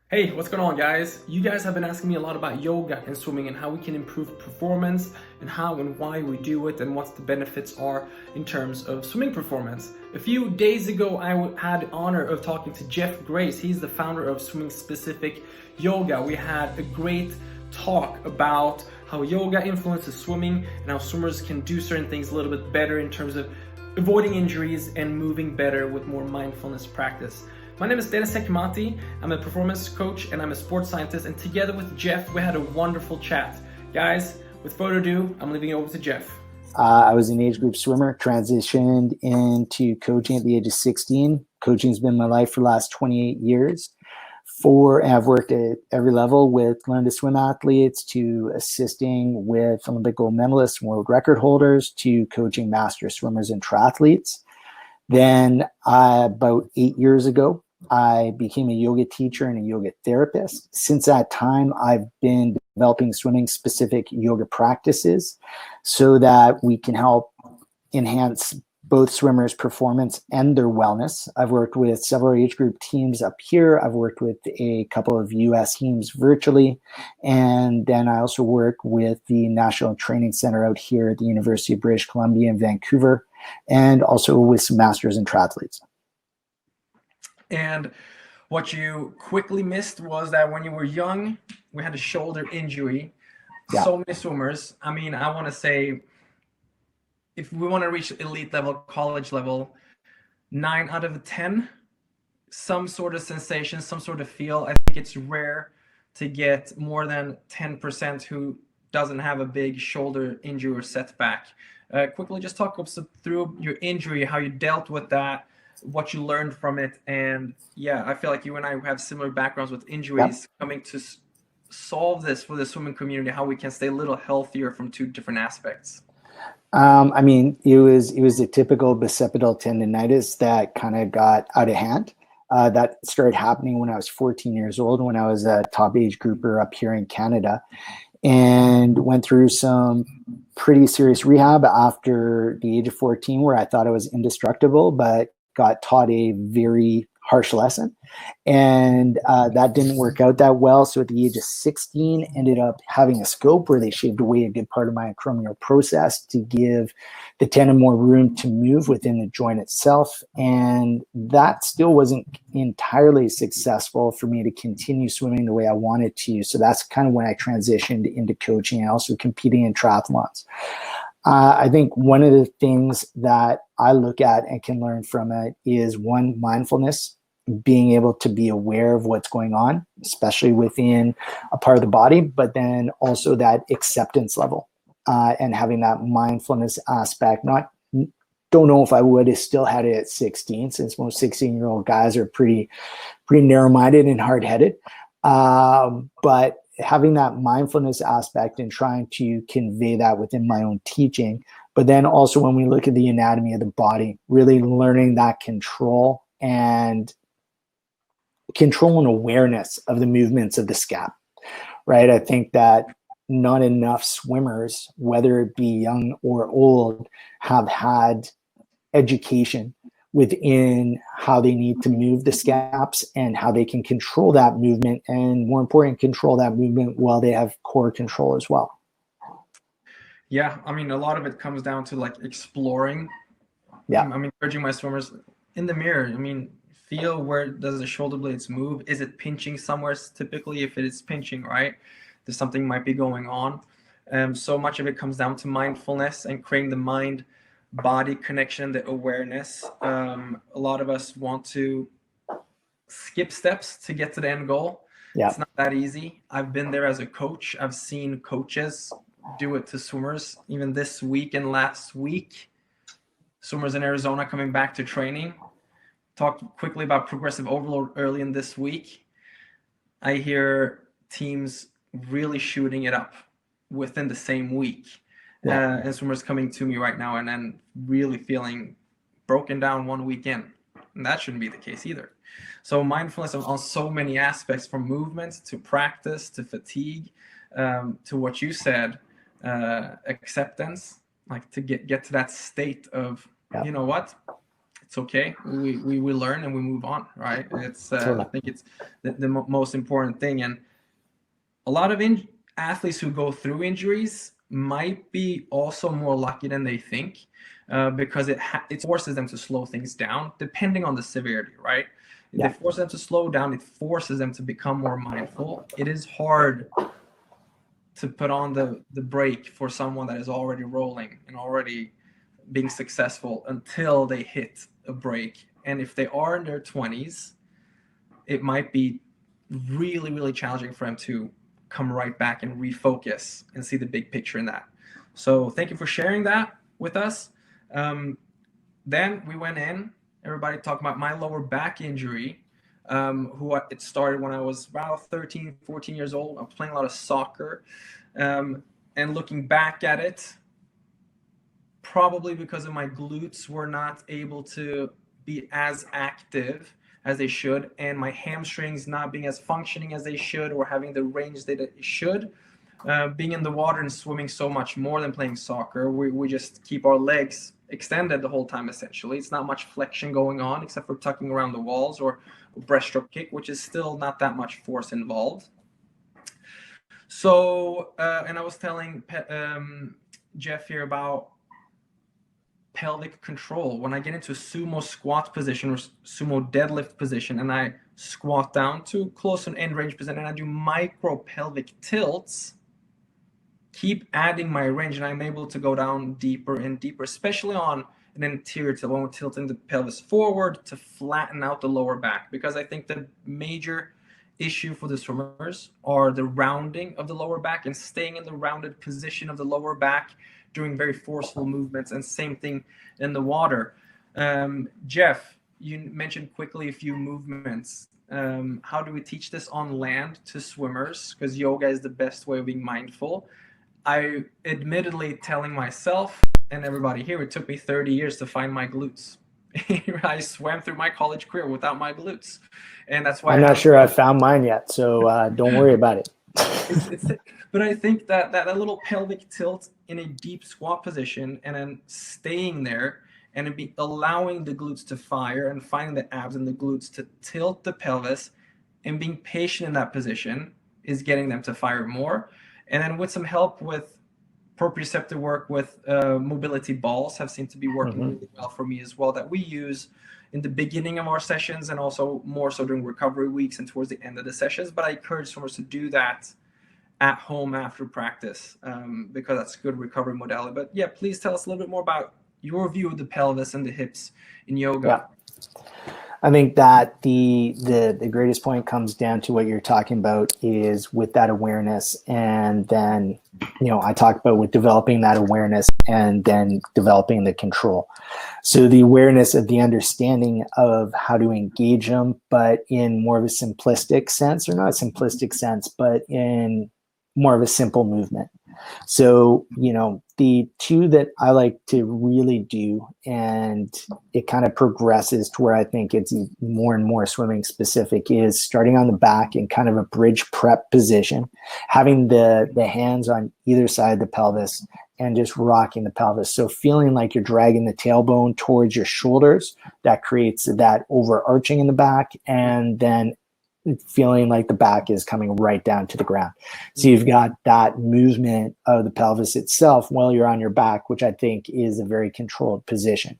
Hey, what's going on, guys? You guys have been asking me a lot about yoga and swimming and how we can improve performance and how and why we do it and what the benefits are in terms of swimming performance. A few days ago, had the honor of talking to Jeff Grace. He's the founder of Swimming Specific Yoga. We had a great talk about how yoga influences swimming and how swimmers can do certain things a little bit better in terms of avoiding injuries and moving better with more mindfulness practice. My name is Deniz. I'm a performance coach and I'm a sports scientist, and together with Jeff, we had a wonderful chat. Guys, with further ado, I'm leaving it over to Jeff. I was an age group swimmer, transitioned into coaching at the age of 16. Coaching has been my life for the last 28 years. I've worked at every level, with learn to swim athletes to assisting with Olympic gold medalists and world record holders to coaching master swimmers and triathletes. Then about 8 years ago, I became a yoga teacher and a yoga therapist. Since that time, I've been developing swimming specific yoga practices so that we can help enhance both swimmers' performance and their wellness. I've worked with several age group teams up here. I've worked with a couple of US teams virtually. And then I also work with the National Training Center out here at the University of British Columbia in Vancouver, and also with some masters and triathletes. And what you quickly missed was that when you were young, we had a shoulder injury. Yeah. So many swimmers. I mean, I want to say, if we want to reach elite level, college level, 9 out of 10, some sort of sensation, some sort of feel. I think it's rare to get more than 10% who doesn't have a big shoulder injury or setback. Quickly, just talk us through your injury, how you dealt with that, what you learned from it. And yeah, I feel like you and I have similar backgrounds with injuries, coming to solve this for the swimming community, how we can stay a little healthier from two different aspects. I mean, it was a typical bicipital tendonitis that kind of got out of hand. That started happening when I was 14 years old, when I was a top age grouper up here in Canada, and went through some pretty serious rehab after the age of 14, where I thought I was indestructible, but got taught a very harsh lesson. And that didn't work out that well. So at the age of 16, ended up having a scope where they shaved away a good part of my acromial process to give the tendon more room to move within the joint itself. And that still wasn't entirely successful for me to continue swimming the way I wanted to. So that's kind of when I transitioned into coaching and also competing in triathlons. I think one of the things that I look at and can learn from it is, one, mindfulness, being able to be aware of what's going on, especially within a part of the body, but then also that acceptance level, and having that mindfulness aspect. Don't know if I would have still had it at 16, since most 16-year-old guys are pretty narrow-minded and hard-headed. But having that mindfulness aspect and trying to convey that within my own teaching. But then also, when we look at the anatomy of the body, really learning that control and awareness of the movements of the scap, right? I think that not enough swimmers, whether it be young or old, have had education within how they need to move the scaps and how they can control that movement, and more important, control that movement while they have core control as well. Yeah, I mean, a lot of it comes down to like exploring. Yeah. I'm encouraging my swimmers in the mirror. I mean, feel, where does the shoulder blades move? Is it pinching somewhere? Typically, if it is pinching, right, there's something might be going on. So much of it comes down to mindfulness and creating the mind body connection, the awareness. A lot of us want to skip steps to get to the end goal. Yeah. It's not that easy. I've been there as a coach. I've seen coaches do it to swimmers. Even this week and last week, swimmers in Arizona coming back to training. Talked quickly about progressive overload early in this week. I hear teams really shooting it up within the same week. Yeah. And swimmers coming to me right now and then really feeling broken down one weekend. And that shouldn't be the case either. So mindfulness on so many aspects, from movement to practice to fatigue, to what you said, acceptance, like to get to that state of, Yeah. you know what, It's okay. We learn and we move on, right? It's Totally. I think it's the most important thing. And a lot of athletes who go through injuries might be also more lucky than they think, because it forces them to slow things down depending on the severity, right? Yeah. They force them to slow down. It forces them to become more mindful. It is hard to put on the brake for someone that is already rolling and already being successful until they hit a break. And if they are in their 20s, it might be really, really challenging for them to come right back and refocus and see the big picture in that. So thank you for sharing that with us. Then we went in, everybody talked about my lower back injury, it started when I was about 13, 14 years old. I was playing a lot of soccer, and looking back at it, probably because of my glutes were not able to be as active as they should, and my hamstrings not being as functioning as they should or having the range that it should. Being in the water and swimming so much more than playing soccer, we just keep our legs extended the whole time, essentially. It's not much flexion going on except for tucking around the walls or breaststroke kick, which is still not that much force involved. So, and I was telling Jeff here about pelvic control. When I get into a sumo squat position or sumo deadlift position and I squat down to close to an end range position and I do micro pelvic tilts, keep adding my range, and I'm able to go down deeper and deeper, especially on an anterior tilt, when we're tilting the pelvis forward to flatten out the lower back. Because I think the major issue for the swimmers are the rounding of the lower back and staying in the rounded position of the lower back during very forceful movements, and same thing in the water. Jeff, you mentioned quickly a few movements. How do we teach this on land to swimmers? Because yoga is the best way of being mindful. I admittedly telling myself and everybody here, it took me 30 years to find my glutes. I swam through my college career without my glutes. And that's why I'm not sure I've found mine yet, so don't worry about it. But I think that little pelvic tilt in a deep squat position and then staying there and allowing the glutes to fire and finding the abs and the glutes to tilt the pelvis and being patient in that position is getting them to fire more. And then with some help with proprioceptive work with mobility balls have seemed to be working really well for me as well, that we use in the beginning of our sessions and also more so during recovery weeks and towards the end of the sessions. But I encourage swimmers to do that at home after practice, because that's a good recovery modality. But yeah, please tell us a little bit more about your view of the pelvis and the hips in yoga. Yeah. I think that the greatest point comes down to what you're talking about is with that awareness. And then, I talk about with developing that awareness and then developing the control. So the awareness of the understanding of how to engage them, but in more of a simplistic sense, or not a simplistic sense, but in more of a simple movement. So, the two that I like to really do, and it kind of progresses to where I think it's more and more swimming specific, is starting on the back in kind of a bridge prep position, having the hands on either side of the pelvis and just rocking the pelvis. So feeling like you're dragging the tailbone towards your shoulders, that creates that overarching in the back, and then feeling like the back is coming right down to the ground. So you've got that movement of the pelvis itself while you're on your back, which I think is a very controlled position.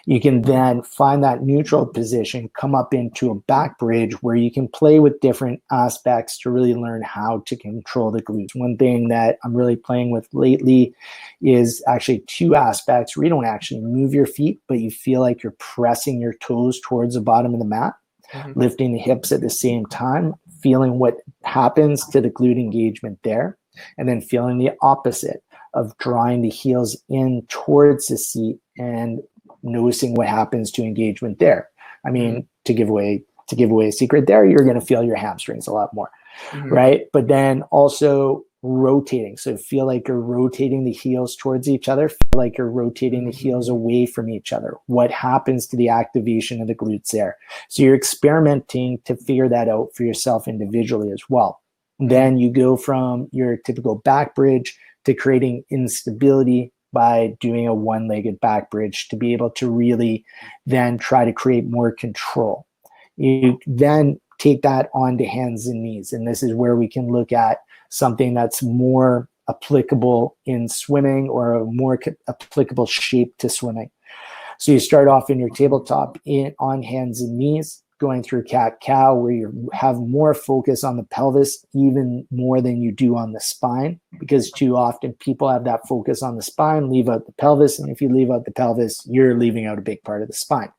You can then find that neutral position, come up into a back bridge where you can play with different aspects to really learn how to control the glutes. One thing that I'm really playing with lately is actually two aspects where you don't actually move your feet, but you feel like you're pressing your toes towards the bottom of the mat. Lifting the hips at the same time, feeling what happens to the glute engagement there, and then feeling the opposite of drawing the heels in towards the seat and noticing what happens to engagement there. I mean, to give away a secret there, you're going to feel your hamstrings a lot more, right? But then also rotating. So feel like you're rotating the heels towards each other, feel like you're rotating the heels away from each other. What happens to the activation of the glutes there? So you're experimenting to figure that out for yourself individually as well. Then you go from your typical back bridge to creating instability by doing a one-legged back bridge to be able to really then try to create more control. You then take that onto hands and knees. And this is where we can look at something that's more applicable in swimming, or a more applicable shape to swimming. So you start off in your tabletop on hands and knees, going through cat-cow, where you have more focus on the pelvis, even more than you do on the spine, because too often people have that focus on the spine, leave out the pelvis. And if you leave out the pelvis, you're leaving out a big part of the spine.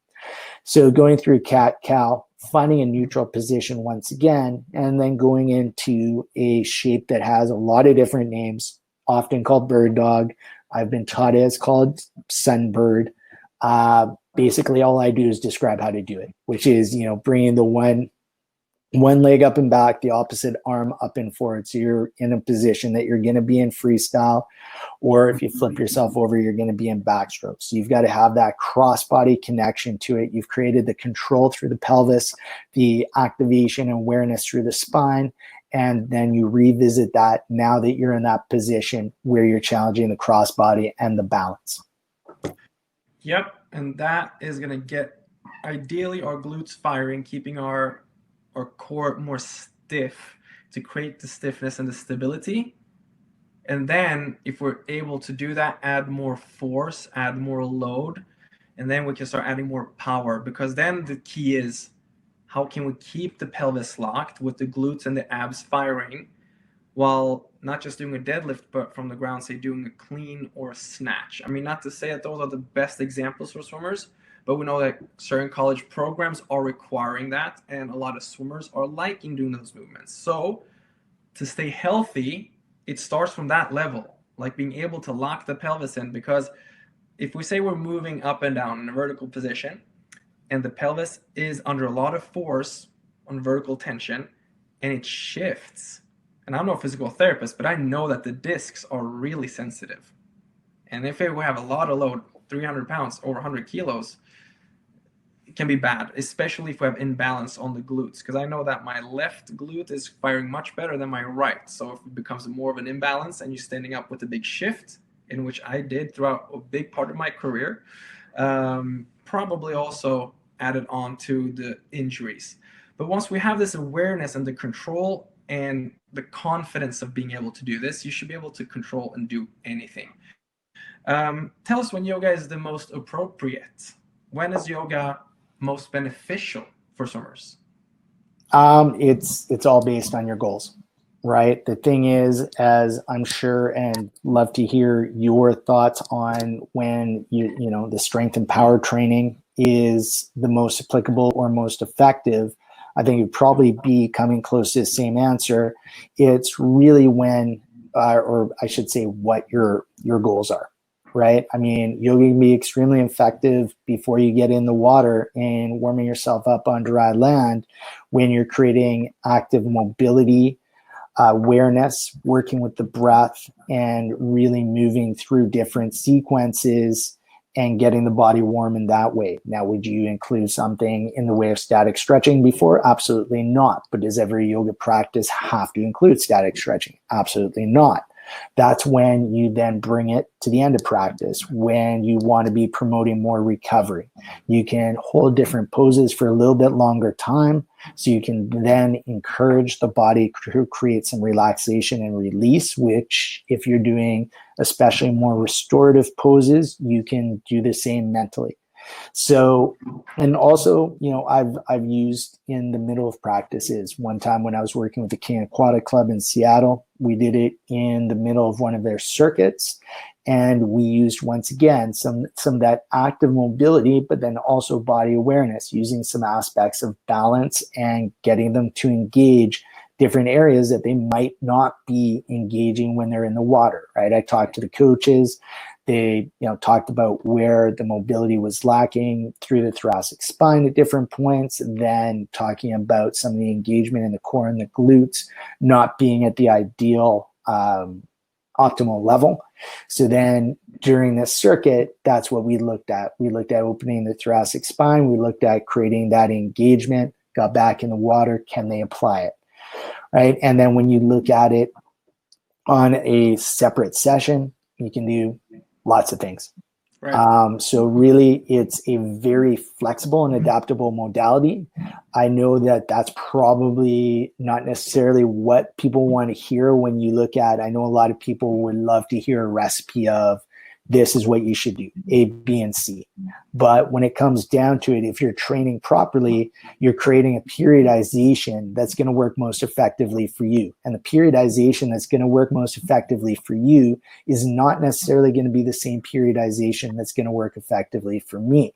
So going through cat-cow, finding a neutral position once again, and then going into a shape that has a lot of different names, often called bird dog. I've been taught it's called sunbird. Basically, all I do is describe how to do it, which is, bringing the one leg up and back, the opposite arm up and forward. So you're in a position that you're going to be in freestyle, or if you flip yourself over, you're going to be in backstroke. So you've got to have that cross-body connection to it. You've created the control through the pelvis, the activation and awareness through the spine, and then you revisit that now that you're in that position where you're challenging the cross-body and the balance. Yep, and that is going to get, ideally, our glutes firing, keeping our core more stiff to create the stiffness and the stability. And then if we're able to do that, add more force, add more load, and then we can start adding more power, because then the key is, how can we keep the pelvis locked with the glutes and the abs firing, while not just doing a deadlift, but from the ground, say doing a clean or a snatch. I mean, not to say that those are the best examples for swimmers, but we know that certain college programs are requiring that, and a lot of swimmers are liking doing those movements. So to stay healthy, it starts from that level, like being able to lock the pelvis in, because if we say we're moving up and down in a vertical position, and the pelvis is under a lot of force on vertical tension, and it shifts. And I'm no physical therapist, but I know that the discs are really sensitive. And if we have a lot of load, 300 pounds, over 100 kilos, it can be bad, especially if we have imbalance on the glutes. Because I know that my left glute is firing much better than my right. So if it becomes more of an imbalance and you're standing up with a big shift, in which I did throughout a big part of my career, probably also added on to the injuries. But once we have this awareness and the control and the confidence of being able to do this, you should be able to control and do anything. Tell us when yoga is the most appropriate. When is yoga most beneficial for swimmers? It's all based on your goals, right? The thing is, as I'm sure, and love to hear your thoughts on when the strength and power training is the most applicable or most effective. I think it'd probably be coming close to the same answer. It's really when, or I should say, what your goals are, right? I mean, yoga can be extremely effective before you get in the water and warming yourself up on dry land, when you're creating active mobility, awareness, working with the breath, and really moving through different sequences and getting the body warm in that way. Now, would you include something in the way of static stretching before? Absolutely not. But does every yoga practice have to include static stretching? Absolutely not. That's when you then bring it to the end of practice, when you want to be promoting more recovery. You can hold different poses for a little bit longer time, so you can then encourage the body to create some relaxation and release, which if you're doing especially more restorative poses, you can do the same mentally. So, and also, I've used in the middle of practices. One time when I was working with the King Aquatic Club in Seattle, we did it in the middle of one of their circuits. And we used, once again, some of that active mobility, but then also body awareness, using some aspects of balance and getting them to engage different areas that they might not be engaging when they're in the water, right? I talked to the coaches. They, talked about where the mobility was lacking through the thoracic spine at different points, and then talking about some of the engagement in the core and the glutes not being at the ideal optimal level. So then during this circuit, that's what we looked at. We looked at opening the thoracic spine. We looked at creating that engagement, got back in the water. Can they apply it? Right. And then when you look at it on a separate session, you can do Lots of things. Right. So really, it's a very flexible and adaptable modality. I know that that's probably not necessarily what people want to hear when you look at, I know a lot of people would love to hear a recipe of this is what you should do, A, B, and C. But when it comes down to it, if you're training properly, you're creating a periodization that's going to work most effectively for you. And the periodization that's going to work most effectively for you is not necessarily going to be the same periodization that's going to work effectively for me.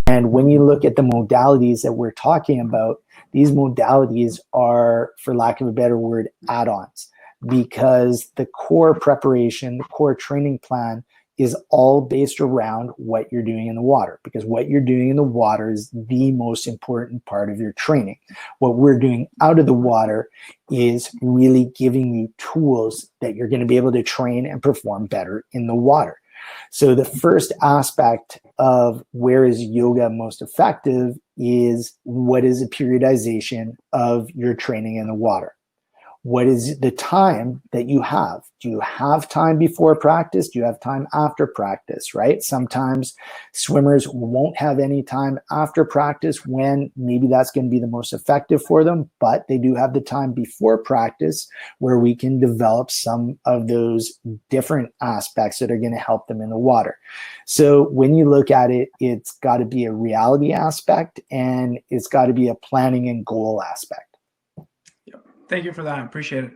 And when you look at the modalities that we're talking about, these modalities are, for lack of a better word, add-ons, because the core preparation, the core training plan is all based around what you're doing in the water, because what you're doing in the water is the most important part of your training. What we're doing out of the water is really giving you tools that you're going to be able to train and perform better in the water. So the first aspect of where is yoga most effective is what is a periodization of your training in the water. What is the time that you have? Do you have time before practice? Do you have time after practice, right? Sometimes swimmers won't have any time after practice when maybe that's going to be the most effective for them, but they do have the time before practice where we can develop some of those different aspects that are going to help them in the water. So when you look at it, it's got to be a reality aspect and it's got to be a planning and goal aspect. Thank you for that. I appreciate it.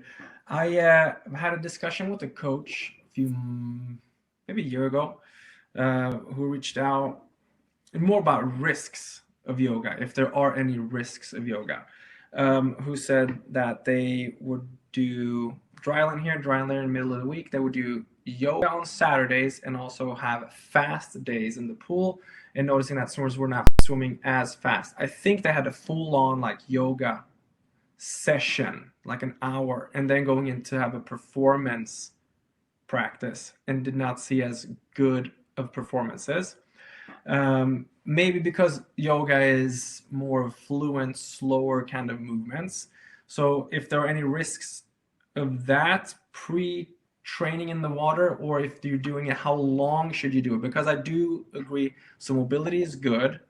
I had a discussion with a coach maybe a year ago, who reached out and more about risks of yoga, if there are any risks of yoga, who said that they would do dry land here, dry land there in the middle of the week. They would do yoga on Saturdays and also have fast days in the pool, and noticing that swimmers were not swimming as fast. I think they had a full-on like yoga session, like an hour, and then going in to have a performance practice and did not see as good of performances. Maybe because yoga is more fluent, slower kind of movements. So if there are any risks of that pre-training in the water, or if you're doing it, how long should you do it? Because I do agree, so mobility is good.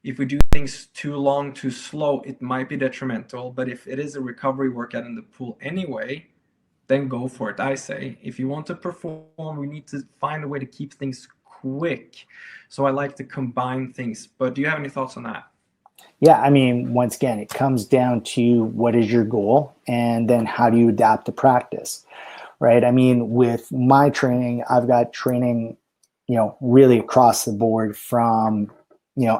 If we do things too long, too slow, it might be detrimental. But if it is a recovery workout in the pool anyway, then go for it. I say, if you want to perform, we need to find a way to keep things quick. So I like to combine things. But do you have any thoughts on that? Yeah, I mean, once again, it comes down to what is your goal and then how do you adapt the practice, right? I mean, with my training, I've got training, really across the board from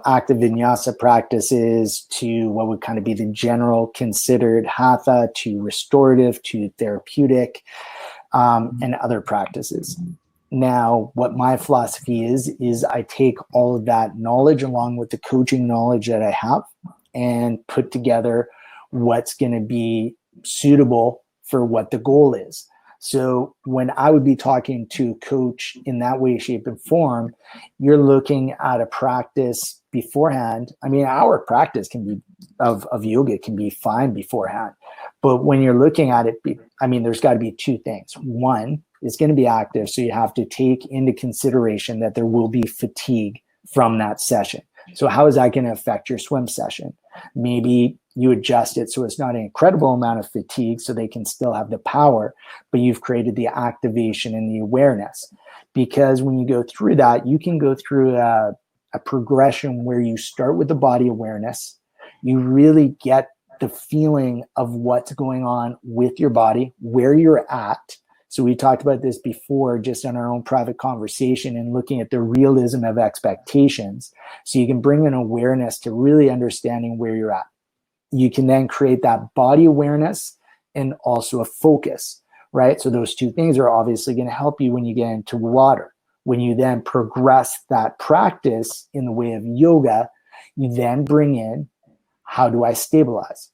active vinyasa practices to what would kind of be the general considered hatha to restorative to therapeutic, and other practices. Now, what my philosophy is I take all of that knowledge along with the coaching knowledge that I have and put together what's going to be suitable for what the goal is. So when I would be talking to a coach in that way, shape, and form, you're looking at a practice beforehand. I mean, our practice can be of yoga can be fine beforehand. But when you're looking at it, there's got to be two things. One, it's going to be active. So you have to take into consideration that there will be fatigue from that session. So how is that going to affect your swim session? Maybe you adjust it so it's not an incredible amount of fatigue so they can still have the power, but you've created the activation and the awareness. Because when you go through that, you can go through a progression where you start with the body awareness. You really get the feeling of what's going on with your body, where you're at. So we talked about this before, just in our own private conversation, and looking at the realism of expectations. So you can bring an awareness to really understanding where you're at. You can then create that body awareness and also a focus, right? So those two things are obviously going to help you when you get into water. When you then progress that practice in the way of yoga, you then bring in, how do I stabilize?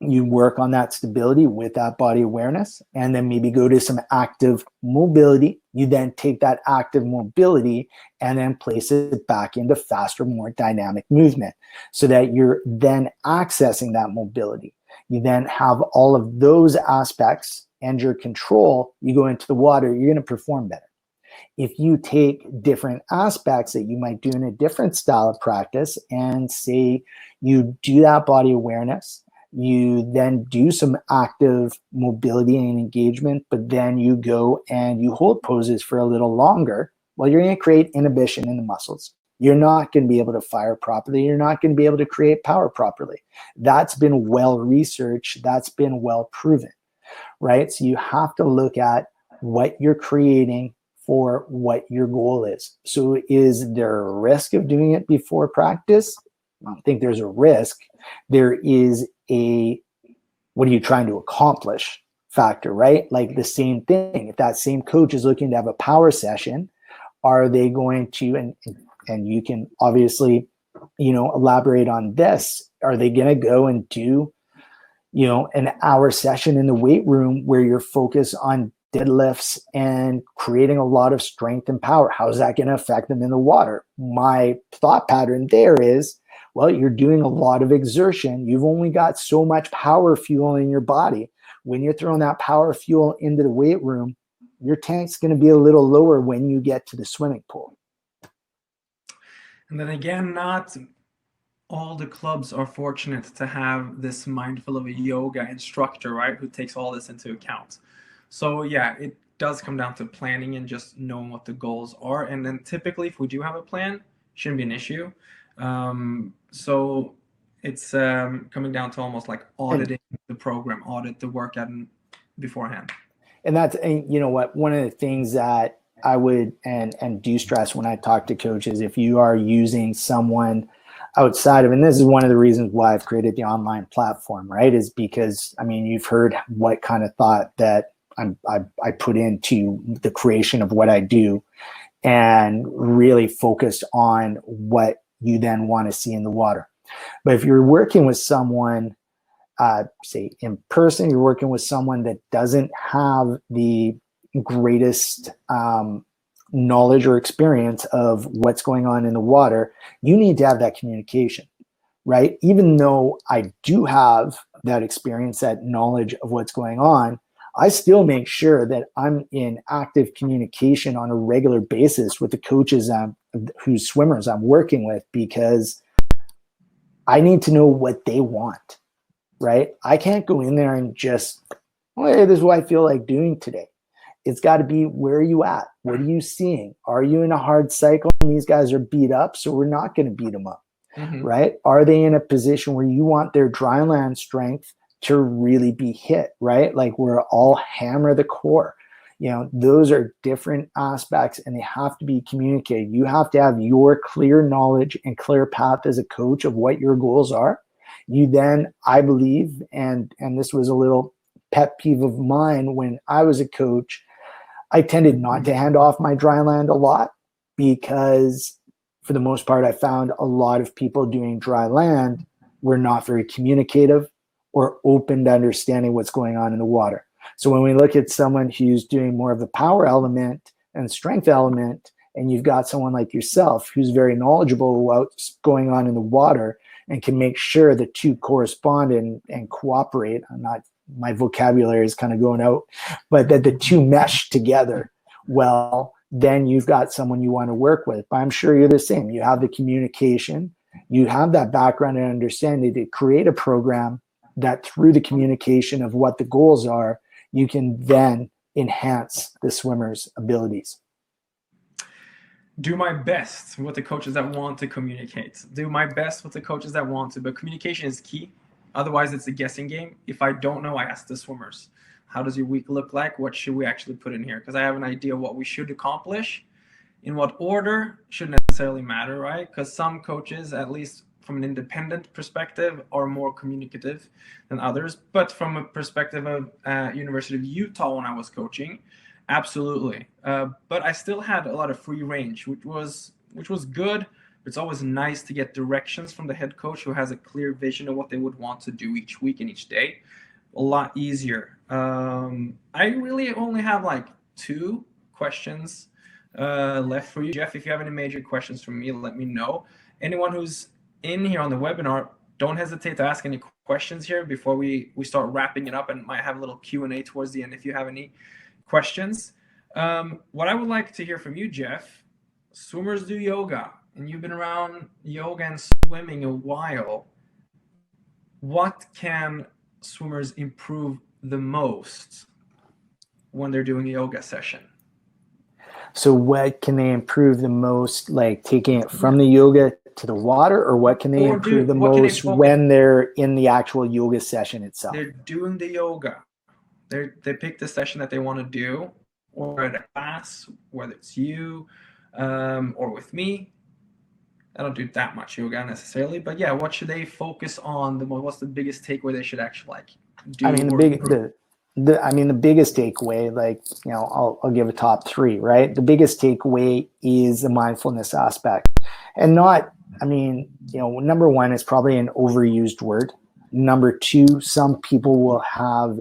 You work on that stability with that body awareness, and then maybe go to some active mobility. You then take that active mobility and then place it back into faster, more dynamic movement so that you're then accessing that mobility. You then have all of those aspects and your control. You go into the water, you're going to perform better. If you take different aspects that you might do in a different style of practice and say you do that body awareness, you then do some active mobility and engagement, but then you go and you hold poses for a little longer, well, you're going to create inhibition in the muscles. You're not going to be able to fire properly. You're not going to be able to create power properly. That's been well researched. That's been well proven, right? So you have to look at what you're creating for what your goal is. So is there a risk of doing it before practice? I don't think there's a risk. There is a, what are you trying to accomplish factor, right? Like the same thing. If that same coach is looking to have a power session, are they going to, and you can obviously, elaborate on this, are they going to go and do, an hour session in the weight room where you're focused on deadlifts and creating a lot of strength and power? How is that going to affect them in the water? My thought pattern there is, well, you're doing a lot of exertion. You've only got so much power fuel in your body. When you're throwing that power fuel into the weight room, your tank's going to be a little lower when you get to the swimming pool. And then again, not all the clubs are fortunate to have this mindful of a yoga instructor, right, who takes all this into account. So yeah, it does come down to planning and just knowing what the goals are. And then typically, if we do have a plan, shouldn't be an issue. So it's coming down to almost like auditing the program, audit the workout beforehand. And that's, and you know what, one of the things that I would and do stress when I talk to coaches, if you are using someone outside of, and this is one of the reasons why I've created the online platform, right, is because, I mean, you've heard what kind of thought that I put into the creation of what I do, and really focused on what you then want to see in the water. But if you're working with someone, say in person, you're working with someone that doesn't have the greatest knowledge or experience of what's going on in the water, you need to have that communication, right? Even though I do have that experience, that knowledge of what's going on, I still make sure that I'm in active communication on a regular basis with the coaches whose swimmers I'm working with, because I need to know what they want, right? I can't go in there and just, oh, hey, this is what I feel like doing today. It's got to be, where are you at? What are you seeing? Are you in a hard cycle and these guys are beat up, so we're not going to beat them up, right? Are they in a position where you want their dry land strength to really be hit, right? Like we're all hammer the core. Those are different aspects and they have to be communicated. You have to have your clear knowledge and clear path as a coach of what your goals are. You then, I believe, and this was a little pet peeve of mine when I was a coach, I tended not to hand off my dry land a lot, because for the most part, I found a lot of people doing dry land were not very communicative or open to understanding what's going on in the water. So when we look at someone who's doing more of the power element and strength element, and you've got someone like yourself who's very knowledgeable about what's going on in the water and can make sure the two correspond and cooperate, my vocabulary is kind of going out, but that the two mesh together, well, then you've got someone you want to work with. But I'm sure you're the same. You have the communication, you have that background and understanding to create a program that through the communication of what the goals are, you can then enhance the swimmer's abilities. Do my best with the coaches that want to communicate. Do my best with the coaches that want to, but communication is key. Otherwise, it's a guessing game. If I don't know, I ask the swimmers, how does your week look like? What should we actually put in here? Because I have an idea of what we should accomplish. In what order shouldn't necessarily matter, right? Because some coaches, at least from an independent perspective, are more communicative than others. But from a perspective of University of Utah when I was coaching, absolutely. But I still had a lot of free range, which was good. It's always nice to get directions from the head coach who has a clear vision of what they would want to do each week and each day. A lot easier. I really only have like 2 questions left for you. Jeff, if you have any major questions for me, let me know. Anyone who's in here on the webinar, don't hesitate to ask any questions here before we start wrapping it up, and might have a little Q&A towards the end if you have any questions. What I would like to hear from you, Jeff, swimmers do yoga, and you've been around yoga and swimming a while. What can swimmers improve the most when they're doing a yoga session? So what can they improve the most, like taking it from the yoga to the water, or what can they Or improve do the what can they most focus? when they're in the actual yoga session itself? They're doing the yoga. They pick the session that they want to do, or at a class, whether it's you or with me. I don't do that much yoga necessarily, but yeah, what should they focus on the most? What's the biggest takeaway they should actually like I do mean, or improve? the biggest takeaway, like, I'll give a top three, right? The biggest takeaway is the mindfulness aspect, and not, I mean, number one is probably an overused word. Number two, some people will have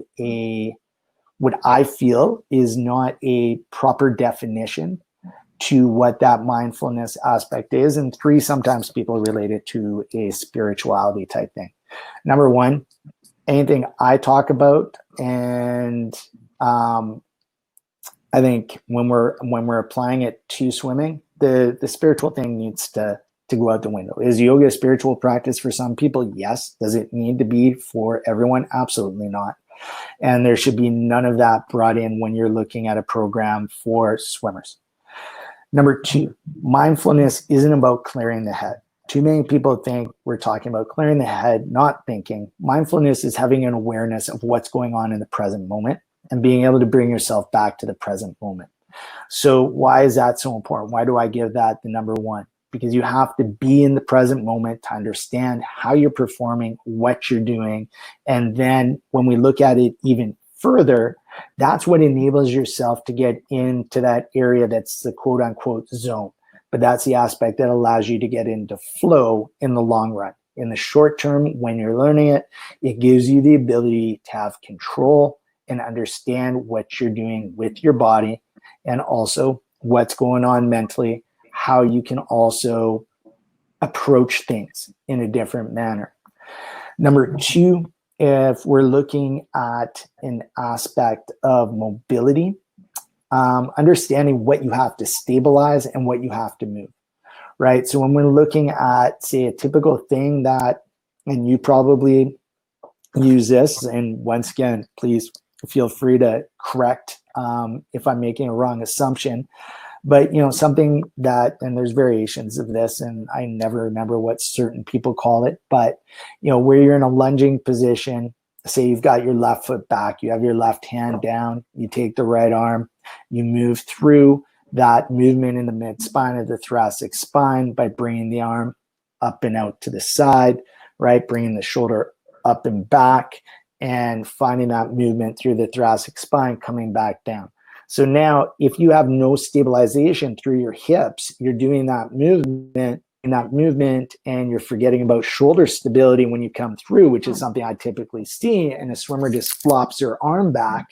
what I feel is not a proper definition to what that mindfulness aspect is. And three, sometimes people relate it to a spirituality type thing. Number one, anything I talk about, and I think when we're applying it to swimming, the spiritual thing needs to go out the window. Is yoga a spiritual practice for some people? Yes. Does it need to be for everyone? Absolutely not. And there should be none of that brought in when you're looking at a program for swimmers. Number two, mindfulness isn't about clearing the head. Too many people think we're talking about clearing the head, not thinking. Mindfulness is having an awareness of what's going on in the present moment and being able to bring yourself back to the present moment. So why is that so important? Why do I give that the number one? Because you have to be in the present moment to understand how you're performing, what you're doing. And then when we look at it even further, that's what enables yourself to get into that area that's the quote unquote zone. But that's the aspect that allows you to get into flow in the long run. In the short term, when you're learning it, it gives you the ability to have control and understand what you're doing with your body, and also what's going on mentally, how you can also approach things in a different manner. Number two, if we're looking at an aspect of mobility, understanding what you have to stabilize and what you have to move, right? So when we're looking at, say, a typical thing that, and you probably use this, and once again, please feel free to correct if I'm making a wrong assumption, but something that, and there's variations of this, and I never remember what certain people call it, but where you're in a lunging position, say you've got your left foot back, you have your left hand down, you take the right arm, you move through that movement in the mid spine of the thoracic spine by bringing the arm up and out to the side, right? Bringing the shoulder up and back and finding that movement through the thoracic spine, coming back down. So now if you have no stabilization through your hips, you're doing that movement and you're forgetting about shoulder stability when you come through, which is something I typically see, and a swimmer just flops their arm back,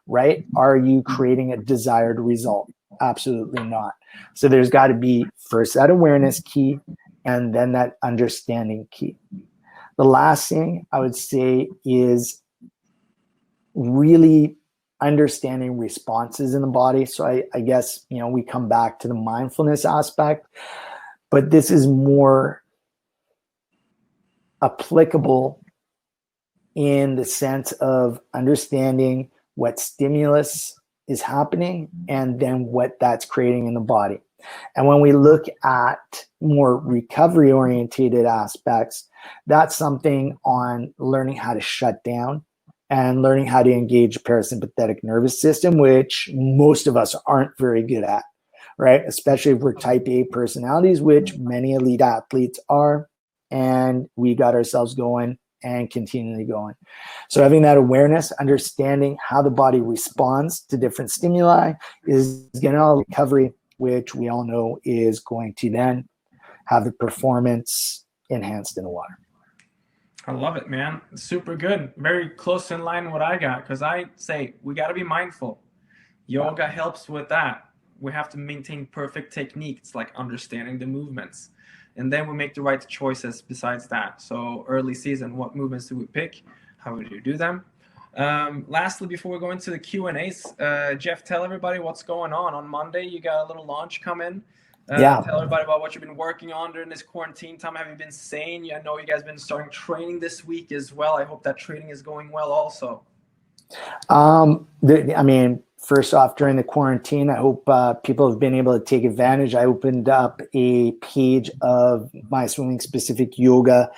right? Are you creating a desired result? Absolutely not. So there's got to be first that awareness key and then that understanding key. The last thing I would say is really understanding responses in the body. So I guess, we come back to the mindfulness aspect, but this is more applicable in the sense of understanding what stimulus is happening and then what that's creating in the body. And when we look at more recovery orientated aspects, that's something on learning how to shut down and learning how to engage parasympathetic nervous system, which most of us aren't very good at, right? Especially if we're type A personalities, which many elite athletes are, and we got ourselves going and continually going. So having that awareness, understanding how the body responds to different stimuli is going to allow recovery, which we all know is going to then have the performance enhanced in the water. I love it, man. Super good. Very close in line with what I got, because I say we got to be mindful. Yoga helps with that. We have to maintain perfect techniques, like understanding the movements. And then we make the right choices besides that. So early season, what movements do we pick? How do you do them? Lastly, before we go into the Q&As, Jeff, tell everybody what's going on. On Monday, you got a little launch coming. Yeah. Tell everybody about what you've been working on during this quarantine time. Have you been sane? I know you guys have been starting training this week as well. I hope that training is going well also. I mean, first off, during the quarantine, I hope people have been able to take advantage. I opened up a page of my swimming specific yoga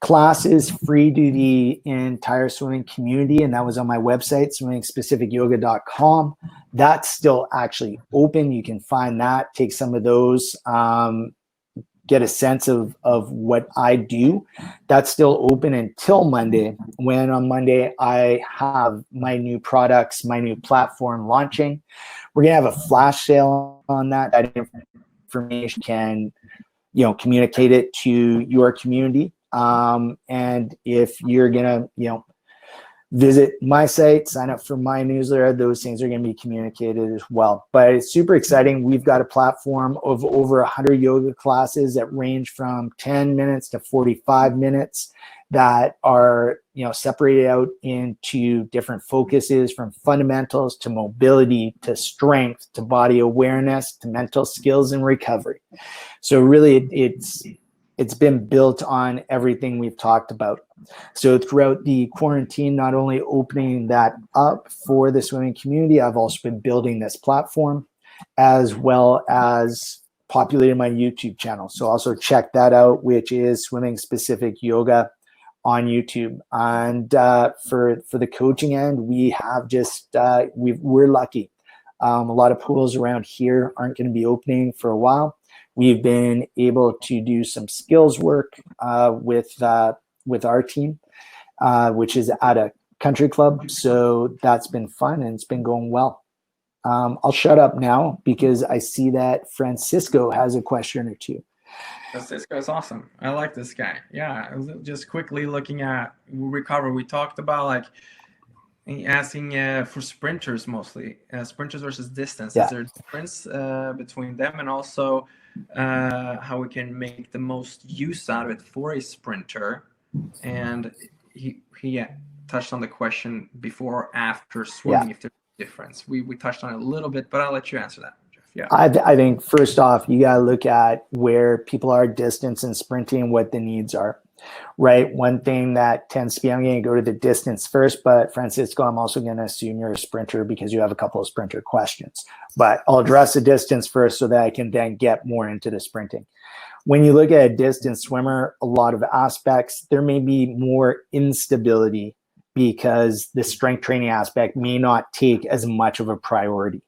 classes free to the entire swimming community, and that was on my website, swimmingspecificyoga.com. That's still actually open. You can find that, take some of those, get a sense of what I do. That's still open until Monday, when on Monday I have my new products, my new platform launching. We're gonna have a flash sale on that. That information can, communicate it to your community. And if you're gonna, visit my site, sign up for my newsletter, those things are going to be communicated as well. But it's super exciting. We've got a platform of over 100 yoga classes that range from 10 minutes to 45 minutes that are, separated out into different focuses, from fundamentals to mobility to strength to body awareness to mental skills and recovery. So really it's been built on everything we've talked about. So throughout the quarantine, not only opening that up for the swimming community, I've also been building this platform, as well as populating my YouTube channel. So also check that out, which is Swimming Specific Yoga on YouTube. And for the coaching end, we have just we're lucky. A lot of pools around here aren't going to be opening for a while. We've been able to do some skills work with our team, which is at a country club. So that's been fun and it's been going well. I'll shut up now because I see that Francisco has a question or two. Francisco is awesome. I like this guy. Yeah, just quickly looking at recovery. We talked about asking for sprinters mostly, sprinters versus distance. Yeah. Is there a difference between them, and also how we can make the most use out of it for a sprinter? And he touched on the question before or after swimming, if there's a difference. We touched on it a little bit, but I'll let you answer that, Jeff. Yeah. I think first off, you got to look at where people are distance and sprinting, what the needs are, right? One thing that tends to be, I'm going to go to the distance first, but Francisco, I'm also going to assume you're a sprinter because you have a couple of sprinter questions, but I'll address the distance first so that I can then get more into the sprinting. When you look at a distance swimmer, a lot of aspects, there may be more instability because the strength training aspect may not take as much of a priority,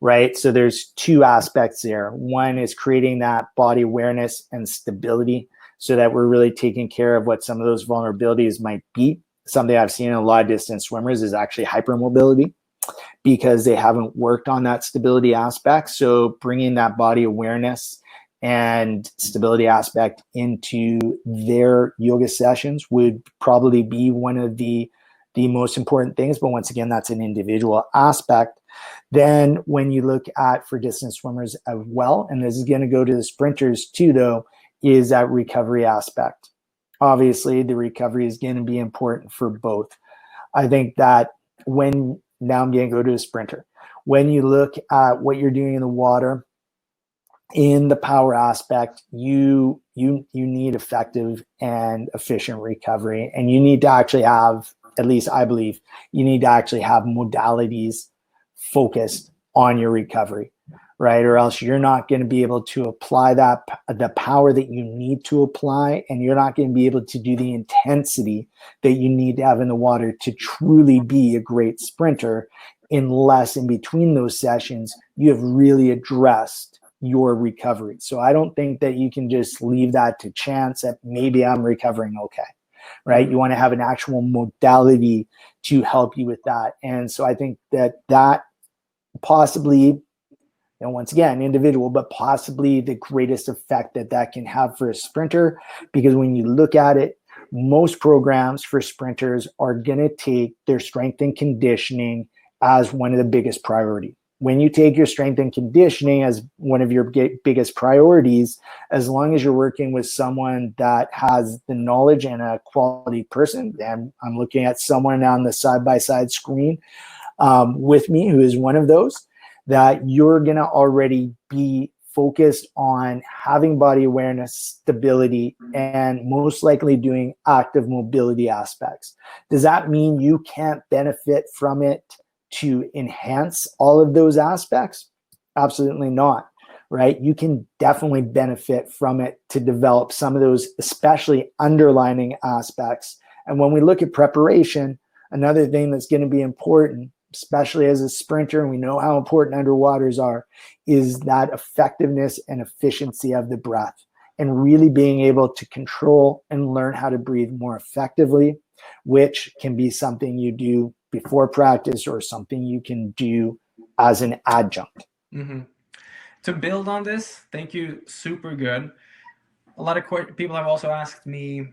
right? So there's two aspects there. One is creating that body awareness and stability so that we're really taking care of what some of those vulnerabilities might be. Something I've seen in a lot of distance swimmers is actually hypermobility, because they haven't worked on that stability aspect. So bringing that body awareness and stability aspect into their yoga sessions would probably be one of the most important things. But once again, that's an individual aspect. Then when you look at for distance swimmers as well, and this is going to go to the sprinters too, though, is that recovery aspect. Obviously, the recovery is going to be important for both. I think that now I'm going to go to a sprinter. When you look at what you're doing in the water, in the power aspect, you need effective and efficient recovery, and you need to actually have, at least I believe, you need to actually have modalities focused on your recovery, right? Or else you're not going to be able to apply the power that you need to apply, and you're not going to be able to do the intensity that you need to have in the water to truly be a great sprinter, unless in between those sessions you have really addressed your recovery. So I don't think that you can just leave that to chance that maybe I'm recovering okay, right? You want to have an actual modality to help you with that. And so I think that possibly, once again, individual, but possibly the greatest effect that can have for a sprinter, because when you look at it, most programs for sprinters are going to take their strength and conditioning as one of the biggest priority. when you take your strength and conditioning as one of your biggest priorities, as long as you're working with someone that has the knowledge and a quality person, and I'm looking at someone on the side-by-side screen with me who is one of those, that you're going to already be focused on having body awareness, stability, and most likely doing active mobility aspects. Does that mean you can't benefit from it to enhance all of those aspects? Absolutely not, right? You can definitely benefit from it to develop some of those, especially underlining aspects. And when we look at preparation, another thing that's going to be important, especially as a sprinter, and we know how important underwaters are, is that effectiveness and efficiency of the breath, and really being able to control and learn how to breathe more effectively, which can be something you do before practice or something you can do as an adjunct. Mm-hmm. To build on this, thank you, super good. A lot of people have also asked me,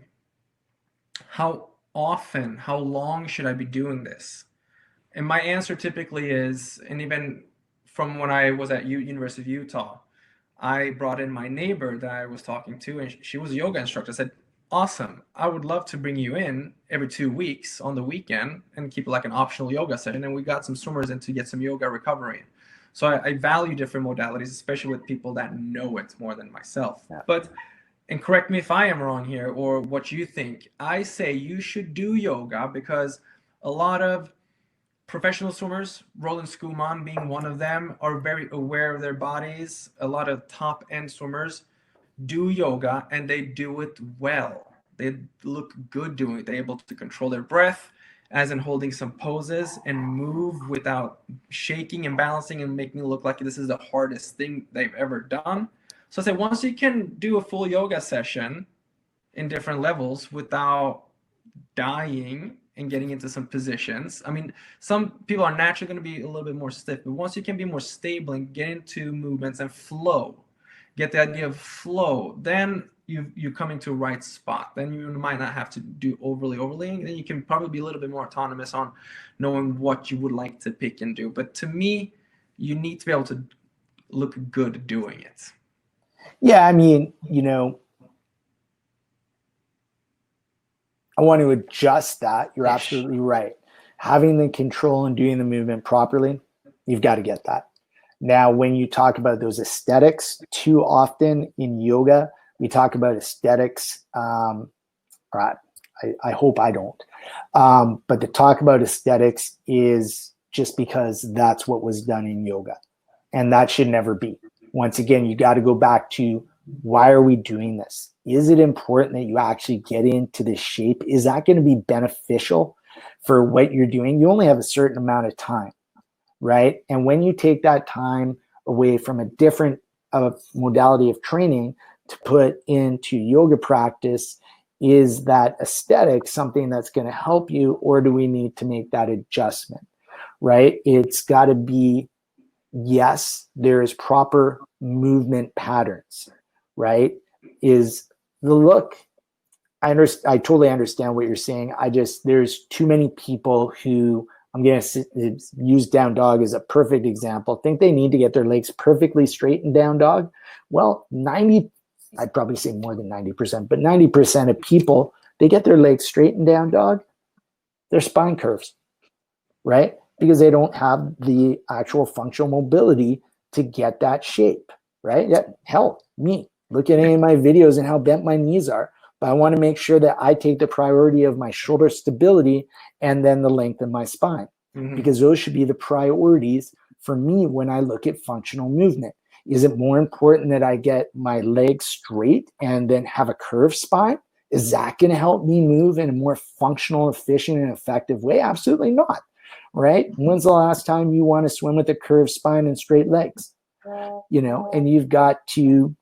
how often, how long should I be doing this? And my answer typically is, and even from when I was at University of Utah, I brought in my neighbor that I was talking to, and she was a yoga instructor. I said, awesome, I would love to bring you in every 2 weeks on the weekend and keep like an optional yoga session. And we got some swimmers in to get some yoga recovery. So I value different modalities, especially with people that know it more than myself. Yeah. But, and correct me if I am wrong here or what you think, I say you should do yoga because a lot of professional swimmers, Roland Skuman being one of them, are very aware of their bodies. A lot of top end swimmers do yoga and they do it well. They look good doing it. They're able to control their breath, as in holding some poses and move without shaking and balancing and making it look like this is the hardest thing they've ever done. So I say once you can do a full yoga session in different levels without dying and getting into some positions. I mean, some people are naturally going to be a little bit more stiff, but once you can be more stable and get into movements and flow, get the idea of flow, then you come into a right spot. Then you might not have to do overlaying. Then you can probably be a little bit more autonomous on knowing what you would like to pick and do. But to me, you need to be able to look good doing it. Yeah, I mean, I want to adjust that. You're absolutely right. Having the control and doing the movement properly, you've got to get that. Now, when you talk about those aesthetics, too often in yoga, we talk about aesthetics. I hope I don't. But to talk about aesthetics is just because that's what was done in yoga. And that should never be. Once again, you got to go back to, why are we doing this? Is it important that you actually get into this shape? Is that going to be beneficial for what you're doing? You only have a certain amount of time, right? And when you take that time away from a different modality of training to put into yoga practice, is that aesthetic something that's going to help you, or do we need to make that adjustment, right? It's got to be, yes, there is proper movement patterns, right? Is the look, I totally understand what you're saying. There's too many people who, I'm going to use down dog as a perfect example, think they need to get their legs perfectly straight in down dog. Well, I'd probably say more than 90%, but 90% of people, they get their legs straight in down dog, their spine curves, right? Because they don't have the actual functional mobility to get that shape, right? Yeah, hell, me. Look at any of my videos and how bent my knees are. But I want to make sure that I take the priority of my shoulder stability and then the length of my spine, because those should be the priorities for me when I look at functional movement. Is it more important that I get my legs straight and then have a curved spine? Is that going to help me move in a more functional, efficient, and effective way? Absolutely not, right? When's the last time you want to swim with a curved spine and straight legs? And you've got to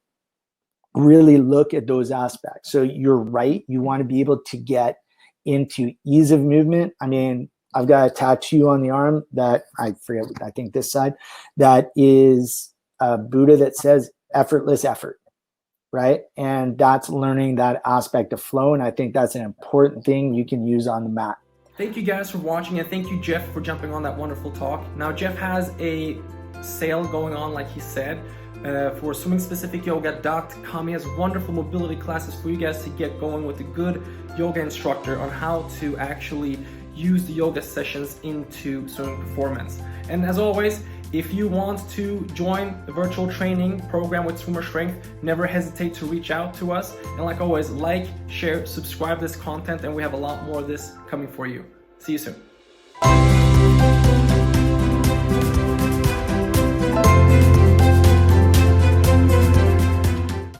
really look at those aspects. So you're right. You want to be able to get into ease of movement. I mean, I've got a tattoo on the arm that I think this side, that is a Buddha that says effortless effort, right? And that's learning that aspect of flow. And I think that's an important thing you can use on the mat. Thank you guys for watching, and thank you, Jeff, for jumping on that wonderful talk. Now, Jeff has a sale going on, like he said, for swimmingspacificyoga.com. He has wonderful mobility classes for you guys to get going with a good yoga instructor on how to actually use the yoga sessions into swimming performance. And as always, if you want to join the virtual training program with Swimmer Strength, never hesitate to reach out to us. And like always, like, share, subscribe to this content, and we have a lot more of this coming for you. See you soon.